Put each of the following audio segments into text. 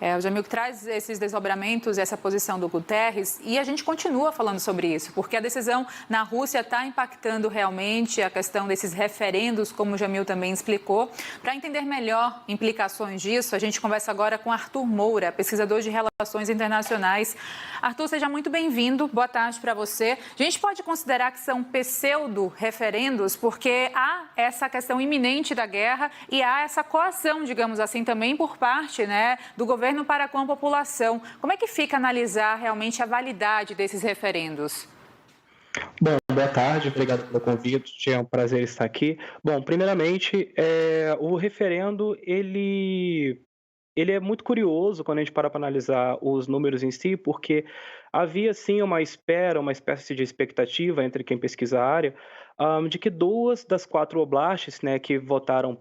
O Jamil que traz esses desdobramentos, essa posição do Guterres, e a gente continua falando sobre isso, porque a decisão na Rússia está impactando realmente a questão desses referendos, como o Jamil também explicou. Para entender melhor implicações disso, a gente conversa agora com Arthur Moura, pesquisador de Relações Internacionais. Arthur, seja muito bem-vindo. Boa tarde para você. A gente pode considerar que são pseudo-referendos, porque há essa questão iminente da guerra e há essa coação, digamos assim, também por parte, né, do governo para com a população. Como é que fica analisar realmente a validade desses referendos? Bom, boa tarde, obrigado pelo convite, é um prazer estar aqui. Bom, primeiramente, o referendo, ele é muito curioso quando a gente para analisar os números em si, porque havia sim uma espera, uma espécie de expectativa entre quem pesquisa a área, de que 2 das 4 oblastes, né, que votaram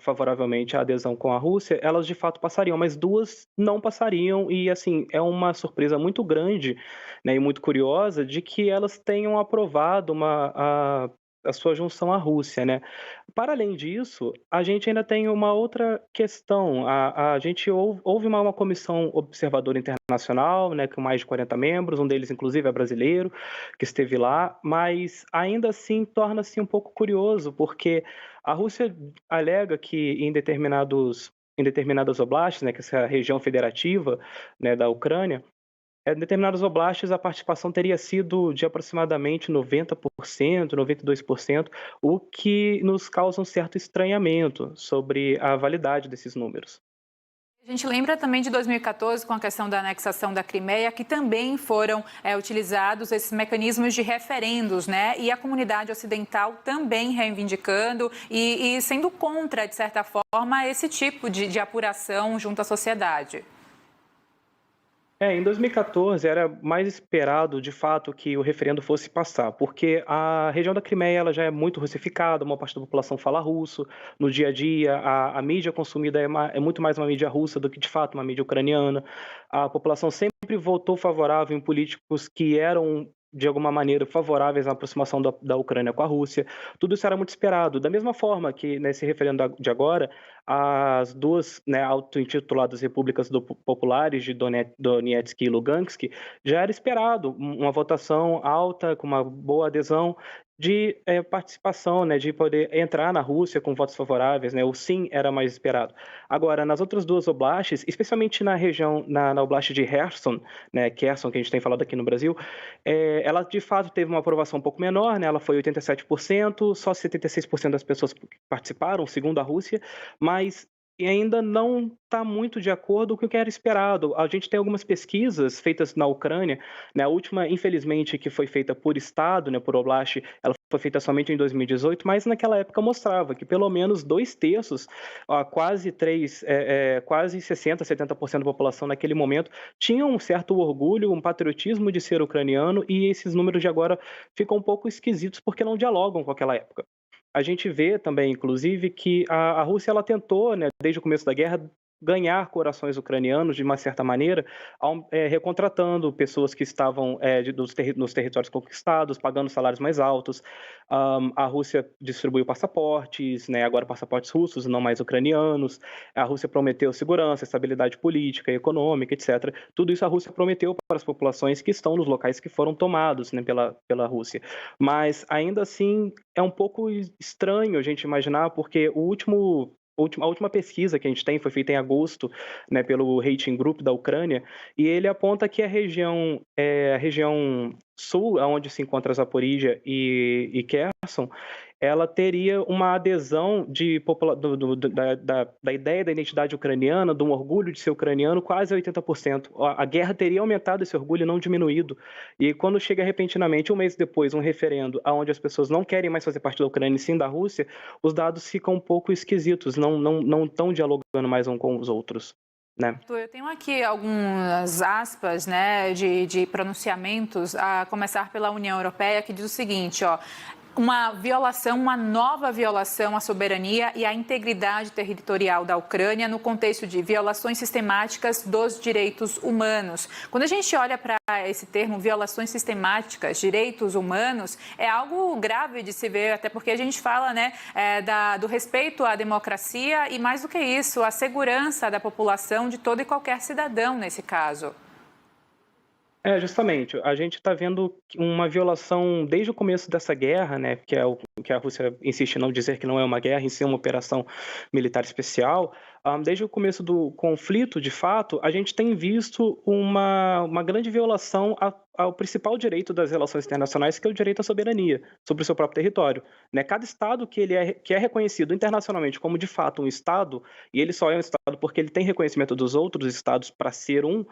favoravelmente à adesão com a Rússia, elas de fato passariam, mas 2 não passariam e, assim, é uma surpresa muito grande, né, e muito curiosa de que elas tenham aprovado a sua junção à Rússia, né. Para além disso, a gente ainda tem uma outra questão. A gente houve uma comissão observadora internacional, né, com mais de 40 membros, um deles, inclusive, é brasileiro, que esteve lá, mas ainda assim torna-se um pouco curioso, porque a Rússia alega que em determinadas oblastes, né, que é essa região federativa, né, da Ucrânia, em determinados oblastes, a participação teria sido de aproximadamente 90%, 92%, o que nos causa um certo estranhamento sobre a validade desses números. A gente lembra também de 2014, com a questão da anexação da Crimeia, que também foram utilizados esses mecanismos de referendos, né? E a comunidade ocidental também reivindicando e sendo contra, de certa forma, esse tipo de apuração junto à sociedade. Em 2014 era mais esperado, de fato, que o referendo fosse passar, porque a região da Crimeia ela já é muito russificada, uma parte da população fala russo, no dia a dia a mídia consumida é muito mais uma mídia russa do que, de fato, uma mídia ucraniana. A população sempre votou favorável em políticos que eram de alguma maneira favoráveis à aproximação da Ucrânia com a Rússia. Tudo isso era muito esperado. Da mesma forma que nesse referendo de agora, as 2, né, auto-intituladas repúblicas populares de Donetsk e Lugansk, já era esperado uma votação alta, com uma boa adesão, de participação, né, de poder entrar na Rússia com votos favoráveis, né, o sim era mais esperado. Agora, nas outras 2 oblastes, especialmente na região, na oblast de Kherson, né, Kherson, que a gente tem falado aqui no Brasil, ela de fato teve uma aprovação um pouco menor, né, ela foi 87%, só 76% das pessoas participaram, segundo a Rússia, mas ainda não está muito de acordo com o que era esperado. A gente tem algumas pesquisas feitas na Ucrânia, né, a última, infelizmente, que foi feita por estado, né, por oblast, ela foi feita somente em 2018, mas naquela época mostrava que pelo menos 2/3, quase 60, 70% da população naquele momento tinham um certo orgulho, um patriotismo de ser ucraniano, e esses números de agora ficam um pouco esquisitos porque não dialogam com aquela época. A gente vê também, inclusive, que a Rússia ela tentou, né, desde o começo da guerra, ganhar corações ucranianos de uma certa maneira, recontratando pessoas que estavam nos territórios conquistados, pagando salários mais altos. A Rússia distribuiu passaportes, né, agora passaportes russos, não mais ucranianos. A Rússia prometeu segurança, estabilidade política, econômica, etc. Tudo isso a Rússia prometeu para as populações que estão nos locais que foram tomados, né, pela Rússia. Mas, ainda assim, é um pouco estranho a gente imaginar, porque a última pesquisa que a gente tem foi feita em agosto, né, pelo Rating Group da Ucrânia, e ele aponta que a região sul, onde se encontra Zaporíjia e Kherson, ela teria uma adesão da ideia da identidade ucraniana, de um orgulho de ser ucraniano, quase 80%. A guerra teria aumentado esse orgulho e não diminuído. E quando chega repentinamente, um mês depois, um referendo onde as pessoas não querem mais fazer parte da Ucrânia e sim da Rússia, os dados ficam um pouco esquisitos, não estão dialogando mais uns com os outros. Né? Eu tenho aqui algumas aspas, né, de pronunciamentos, a começar pela União Europeia, que diz o seguinte, ó: uma violação, uma nova violação à soberania e à integridade territorial da Ucrânia no contexto de violações sistemáticas dos direitos humanos. Quando a gente olha para esse termo, violações sistemáticas, direitos humanos, é algo grave de se ver, até porque a gente fala, né, do respeito à democracia e, mais do que isso, à segurança da população, de todo e qualquer cidadão nesse caso. Justamente. A gente está vendo uma violação desde o começo dessa guerra, né, que é o que a Rússia insiste em não dizer que não é uma guerra, em si é uma operação militar especial. Desde o começo do conflito, de fato, a gente tem visto uma grande violação ao principal direito das relações internacionais, que é o direito à soberania sobre o seu próprio território. Né? Cada Estado que é reconhecido internacionalmente como, de fato, um Estado, e ele só é um Estado porque ele tem reconhecimento dos outros Estados para ser um,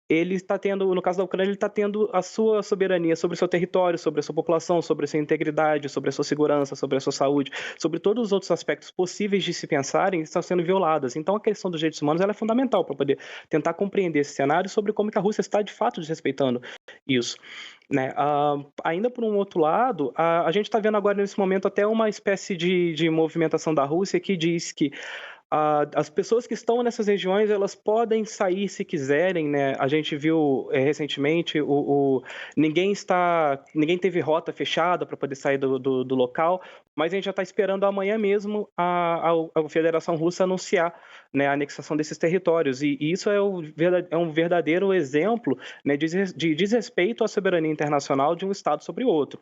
ele está tendo, no caso da Ucrânia, ele está tendo a sua soberania sobre o seu território, sobre a sua população, sobre a sua integridade, sobre a sua segurança, sobre a sua saúde, sobre todos os outros aspectos possíveis de se pensarem, estão sendo violadas. Então, a questão dos direitos humanos ela é fundamental para poder tentar compreender esse cenário sobre como que a Rússia está, de fato, desrespeitando isso. Né? Ainda por um outro lado, a gente está vendo agora, nesse momento, até uma espécie de movimentação da Rússia que diz que as pessoas que estão nessas regiões, elas podem sair se quiserem, né? A gente viu recentemente, ninguém teve rota fechada para poder sair do local, mas a gente já está esperando amanhã mesmo a Federação Russa anunciar, né, a anexação desses territórios. E isso é um verdadeiro exemplo, né, de desrespeito à soberania internacional de um Estado sobre o outro.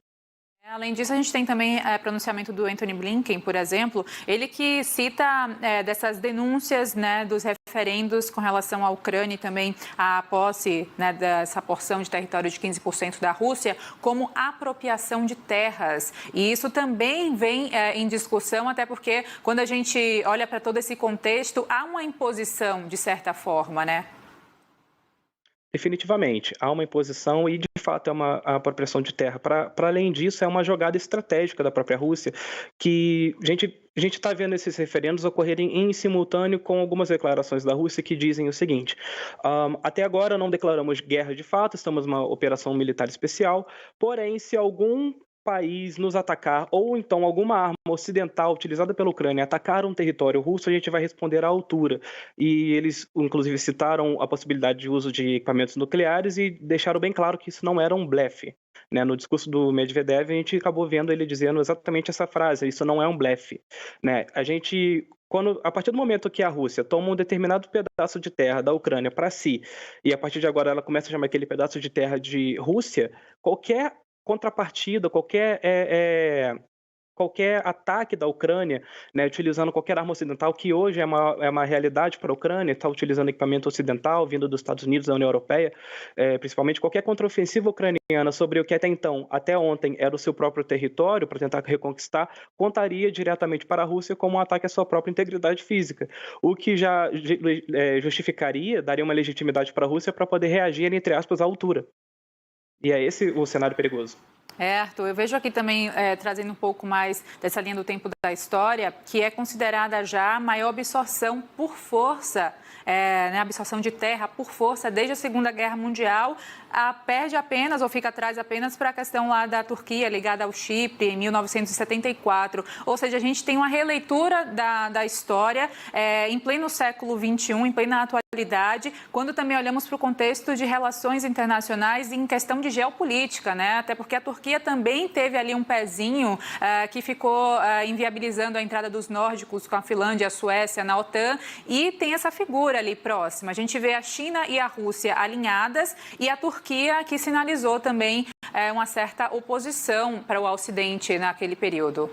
Além disso, a gente tem também pronunciamento do Antony Blinken, por exemplo, ele que cita dessas denúncias, né, dos referendos com relação à Ucrânia e também à posse, né, dessa porção de território de 15% da Rússia como apropriação de terras. E isso também vem em discussão, até porque quando a gente olha para todo esse contexto, há uma imposição, de certa forma, né? Definitivamente, há uma imposição e, de fato, é uma apropriação de terra. Para além disso, é uma jogada estratégica da própria Rússia, que a gente está vendo esses referendos ocorrerem em simultâneo com algumas declarações da Rússia que dizem o seguinte: até agora não declaramos guerra de fato, estamos numa operação militar especial, porém, se algum país nos atacar, ou então alguma arma ocidental utilizada pela Ucrânia atacar um território russo, a gente vai responder à altura. E eles, inclusive, citaram a possibilidade de uso de equipamentos nucleares e deixaram bem claro que isso não era um blefe. Né? No discurso do Medvedev, a gente acabou vendo ele dizendo exatamente essa frase: isso não é um blefe. Né? A partir do momento que a Rússia toma um determinado pedaço de terra da Ucrânia para si, e a partir de agora ela começa a chamar aquele pedaço de terra de Rússia, qualquer contrapartida, qualquer ataque da Ucrânia, né, utilizando qualquer arma ocidental, que hoje é uma realidade para a Ucrânia, está utilizando equipamento ocidental vindo dos Estados Unidos, da União Europeia, principalmente qualquer contraofensiva ucraniana sobre o que até ontem era o seu próprio território, para tentar reconquistar, contaria diretamente para a Rússia como um ataque à sua própria integridade física, o que já justificaria, daria uma legitimidade para a Rússia para poder reagir, entre aspas, à altura. E é esse o cenário perigoso. Arthur, eu vejo aqui também, trazendo um pouco mais dessa linha do tempo da história, que é considerada já a maior absorção por força, né, absorção de terra por força desde a Segunda Guerra Mundial, perde apenas, ou fica atrás apenas para a questão lá da Turquia, ligada ao Chipre, em 1974. Ou seja, a gente tem uma releitura da história em pleno século XXI, em plena atualidade, quando também olhamos para o contexto de relações internacionais em questão de geopolítica, né? Até porque a Turquia também teve ali um pezinho que ficou inviabilizando a entrada dos nórdicos com a Finlândia e a Suécia na OTAN, e tem essa figura ali próxima. A gente vê a China e a Rússia alinhadas e a Turquia que sinalizou também uma certa oposição para o Ocidente naquele período.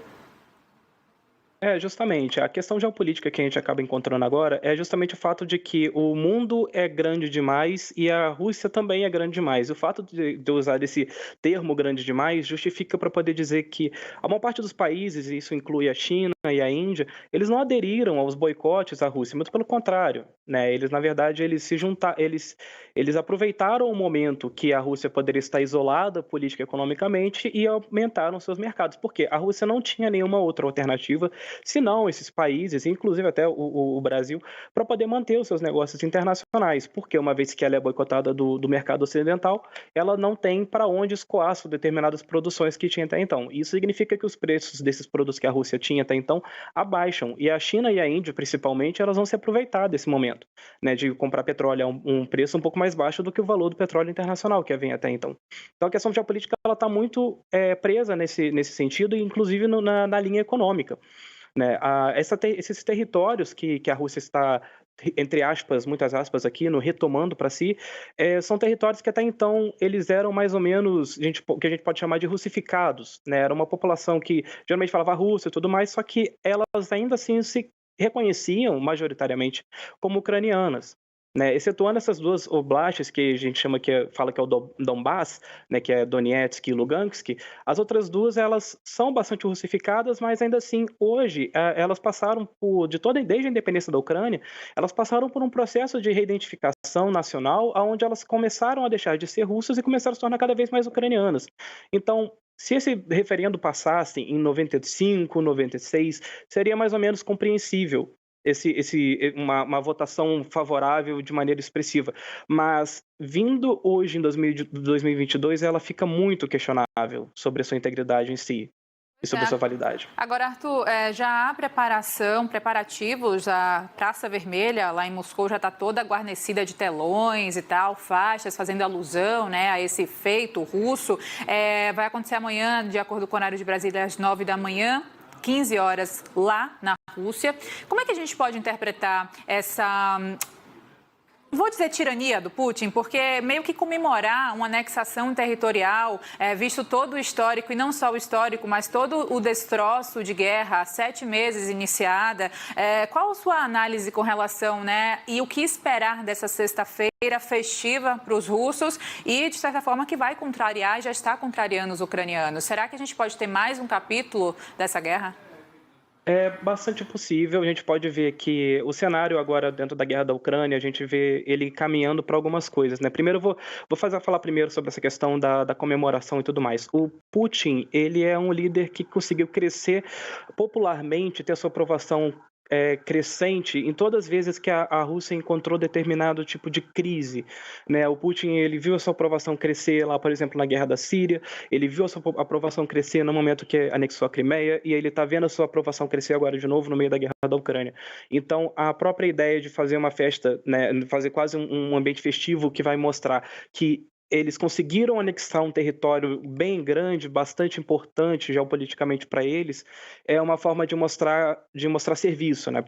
Justamente. A questão geopolítica que a gente acaba encontrando agora é justamente o fato de que o mundo é grande demais e a Rússia também é grande demais. O fato de usar esse termo grande demais justifica para poder dizer que a maior parte dos países, e isso inclui a China e a Índia, eles não aderiram aos boicotes à Rússia, muito pelo contrário, né? Eles, na verdade, eles aproveitaram o momento que a Rússia poderia estar isolada política e economicamente e aumentaram seus mercados, porque a Rússia não tinha nenhuma outra alternativa se não esses países, inclusive até o Brasil, para poder manter os seus negócios internacionais, porque uma vez que ela é boicotada do mercado ocidental, ela não tem para onde escoar determinadas produções que tinha até então. Isso significa que os preços desses produtos que a Rússia tinha até então abaixam, e a China e a Índia, principalmente, elas vão se aproveitar desse momento, né, de comprar petróleo a um preço um pouco mais baixo do que o valor do petróleo internacional que vem até então. Então a questão geopolítica ela está muito presa nesse sentido, inclusive na linha econômica, né? Esses territórios que a Rússia está, entre aspas, muitas aspas aqui, retomando para si, são territórios que até então eles eram mais ou menos, que a gente pode chamar de russificados, né? Era uma população que geralmente falava russo e tudo mais, só que elas ainda assim se reconheciam majoritariamente como ucranianas, né? Excetuando essas duas oblastes que a gente fala que é o Donbass, né, que é Donetsk e Lugansk, as outras duas elas são bastante russificadas, mas ainda assim hoje elas passaram desde a independência da Ucrânia, elas passaram por um processo de reidentificação nacional, onde elas começaram a deixar de ser russas e começaram a se tornar cada vez mais ucranianas. Então, se esse referendo passasse em 95, 96, seria mais ou menos compreensível uma votação favorável de maneira expressiva. Mas, vindo hoje em 2022, ela fica muito questionável sobre a sua integridade em si e sobre a sua validade. Agora, Arthur, já há preparativos, a Praça Vermelha lá em Moscou já está toda guarnecida de telões e tal, faixas fazendo alusão, né, a esse feito russo. Vai acontecer amanhã, de acordo com o horário de Brasília, às 9 da manhã. 15 horas lá na Rússia. Como é que a gente pode interpretar essa, vou dizer, tirania do Putin, porque meio que comemorar uma anexação territorial, visto todo o histórico, e não só o histórico, mas todo o destroço de guerra, há 7 meses iniciada. Qual a sua análise com relação, né, e o que esperar dessa sexta-feira festiva para os russos e, de certa forma, que vai contrariar e já está contrariando os ucranianos? Será que a gente pode ter mais um capítulo dessa guerra? É bastante possível. A gente pode ver que o cenário agora dentro da guerra da Ucrânia, a gente vê ele caminhando para algumas coisas, né? Primeiro, eu vou falar primeiro sobre essa questão da comemoração e tudo mais. O Putin, ele é um líder que conseguiu crescer popularmente, ter a sua aprovação crescente em todas as vezes que a Rússia encontrou determinado tipo de crise, né? O Putin, ele viu a sua aprovação crescer lá, por exemplo, na guerra da Síria, ele viu a sua aprovação crescer no momento que anexou a Crimeia, e ele está vendo a sua aprovação crescer agora de novo no meio da guerra da Ucrânia. Então, a própria ideia de fazer uma festa, né, fazer quase um ambiente festivo que vai mostrar que eles conseguiram anexar um território bem grande, bastante importante geopoliticamente para eles, é uma forma de mostrar serviço, né,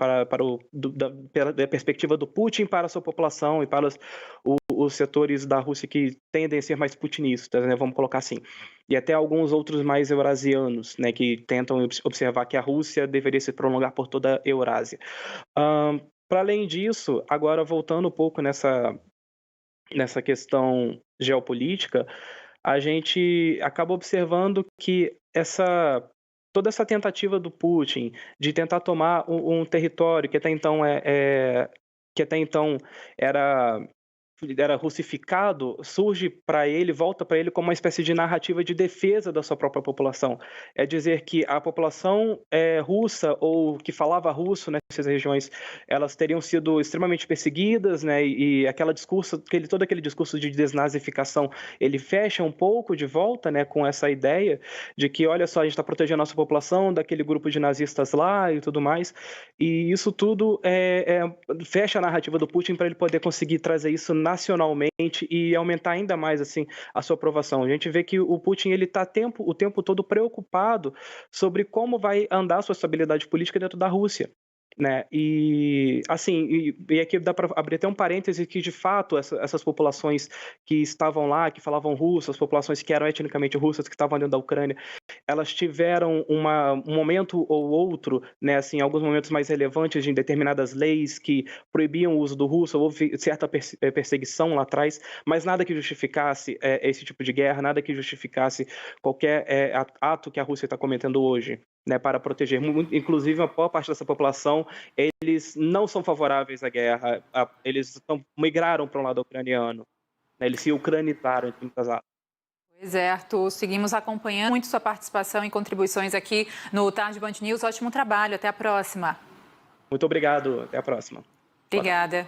da perspectiva do Putin para a sua população e para os setores da Rússia que tendem a ser mais putinistas, né, vamos colocar assim. E até alguns outros mais eurasianos, né, que tentam observar que a Rússia deveria se prolongar por toda a Eurásia. Para além disso, agora voltando um pouco nessa questão geopolítica, a gente acaba observando que toda essa tentativa do Putin de tentar tomar um território que até então era russificado, volta para ele como uma espécie de narrativa de defesa da sua própria população. É dizer que a população russa ou que falava russo nessas regiões, elas teriam sido extremamente perseguidas, né? E todo aquele discurso de desnazificação, ele fecha um pouco de volta, né, com essa ideia de que, olha só, a gente está protegendo a nossa população daquele grupo de nazistas lá e tudo mais. E isso tudo fecha a narrativa do Putin para ele poder conseguir trazer isso nacionalmente e aumentar ainda mais assim a sua aprovação. A gente vê que o Putin ele está o tempo todo preocupado sobre como vai andar a sua estabilidade política dentro da Rússia, né? E assim, e aqui dá para abrir até um parêntese que de fato essas populações que estavam lá, que falavam russo, as populações que eram etnicamente russas, que estavam dentro da Ucrânia, elas tiveram um momento ou outro, né, assim, alguns momentos mais relevantes de determinadas leis que proibiam o uso do russo, houve certa perseguição lá atrás, mas nada que justificasse esse tipo de guerra, nada que justificasse qualquer ato que a Rússia está cometendo hoje, né, para proteger. Inclusive, uma boa parte dessa população, eles não são favoráveis à guerra, eles migraram para um lado ucraniano, né, eles se ucranizaram, entre muitas aspas. Certo, seguimos acompanhando muito sua participação e contribuições aqui no Tarde Band News. Ótimo trabalho, até a próxima. Muito obrigado, até a próxima. Obrigada.